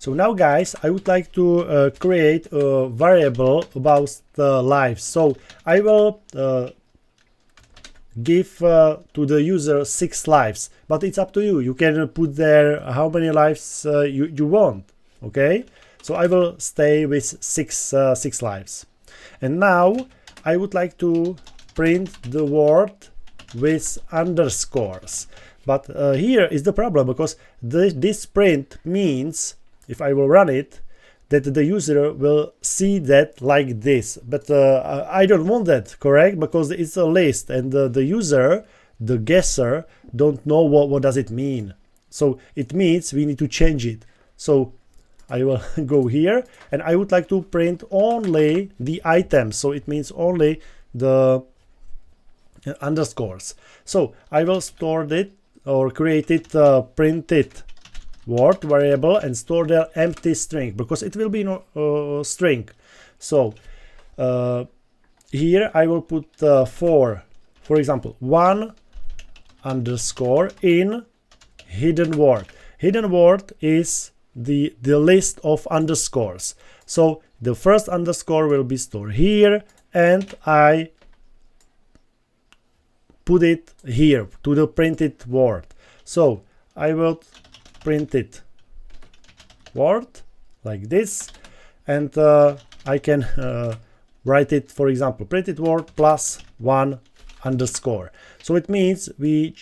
So now guys, I would like to create a variable about the lives. So I will give to the user 6 lives, but it's up to you. You can put there how many lives you want. Okay, so I will stay with 6 lives. And now I would like to print the word with underscores. But here is the problem, because this print means, if I will run it, that the user will see that like this. But I don't want that, correct? Because it's a list, and the user, the guesser, don't know what does it mean. So it means we need to change it. So I will go here, and I would like to print only the items. So it means only the underscores. So I will store it or create it, print it word variable, and store there empty string, because it will be no string. So here I will put for example 1 underscore in hidden word. Hidden word is the list of underscores. So the first underscore will be stored here, and I put it here to the printed word. So I will print it word like this, and I can write it, for example, printed word plus 1 underscore. So it means we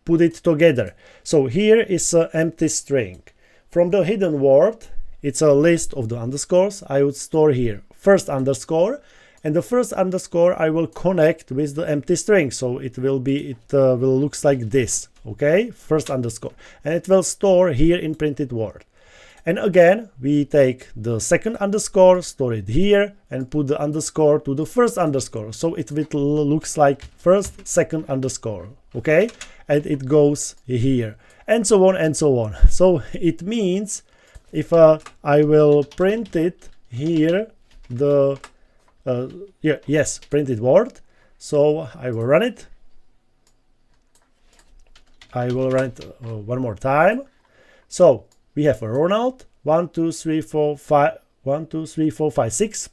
put it together. So here is an empty string. From the hidden word, it's a list of the underscores. I would store here first underscore, and the first underscore I will connect with the empty string. So it will looks like this. Okay, first underscore, and it will store here in printed word. And again, we take the second underscore, store it here, and put the underscore to the first underscore. So it will looks like first, second underscore. Okay, and it goes here, and so on and so on. So it means if I will print it here, the yes, printed word. So I will run it. I will run it one more time. So we have a Ronald 1 2 3 4 5 1 2 3 4 5 6.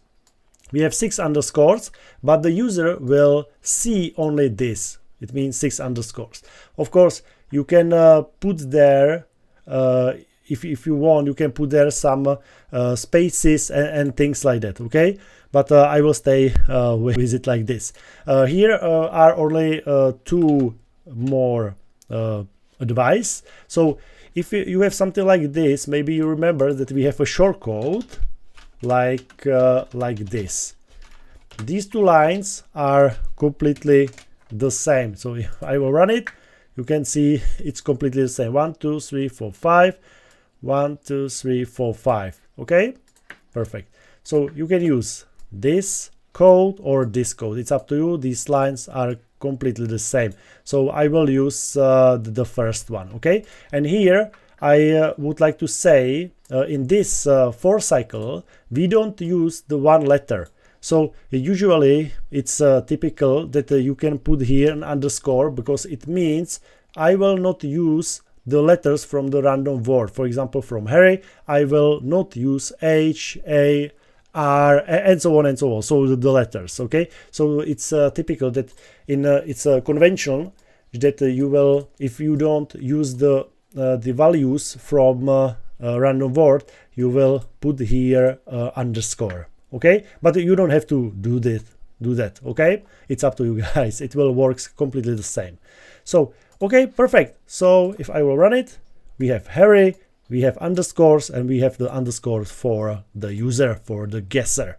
We have 6 underscores, but the user will see only this. It means 6 underscores. Of course, you can put there if you want, you can put there some spaces and things like that. Okay, but I will stay with it like this. Here are only 2 more advice. So if you have something like this, maybe you remember that we have a shortcode like this. These 2 lines are completely the same. So if I will run it, you can see it's completely the same. 1 2 3 4 5 1 2 3 4 5. Okay, perfect. So you can use this code or this code, it's up to you. These lines are completely the same, so I will use the first one. Okay, and here I would like to say in this for cycle we don't use the 1 letter. So usually it's typical that you can put here an underscore, because it means I will not use the letters from the random word. For example, from Harry, I will not use H, A, R, and so on and so on. So the letters. Okay, so it's typical that in it's a convention that you will, if you don't use the values from a random word, you will put here underscore. Okay, but you don't have to do that. Okay, it's up to you guys. It will work completely the same. So okay, perfect. So if I will run it, we have Harry, we have underscores, and we have the underscores for the user, for the guesser.